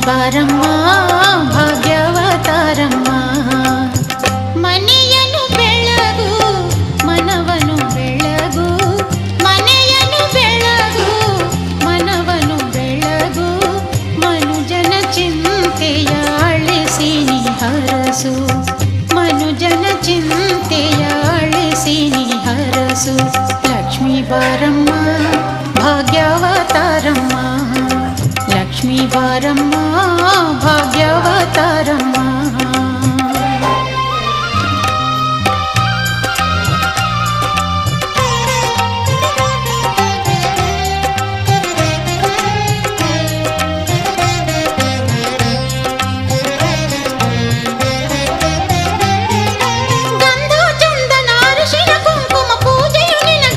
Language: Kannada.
ಬಾರಮ್ಮ ಭಾಗ್ಯವತಾರಮ್ಮ. ಮನೆಯನ್ನು ಬೆಳಗು ಮನವನು ಬೆಳಗು, ಮನೆಯನ್ನು ಬೆಳಗು ಮನವನು ಬೆಳಗು, ಮನುಜನ ಚಿಂತೆಯ ಅಳಿಸಿ ನೀ ಹರಸು, ಮನುಜನ ಚಿಂತೆಯ ಅಳಿಸಿ ನೀ ಹರಸು. ಲಕ್ಷ್ಮೀ ಬಾರಮ್ಮ ಭಾಗ್ಯವತಾರಮ್ಮ, ಲಕ್ಷ್ಮೀ ಬಾರಮ್ಮ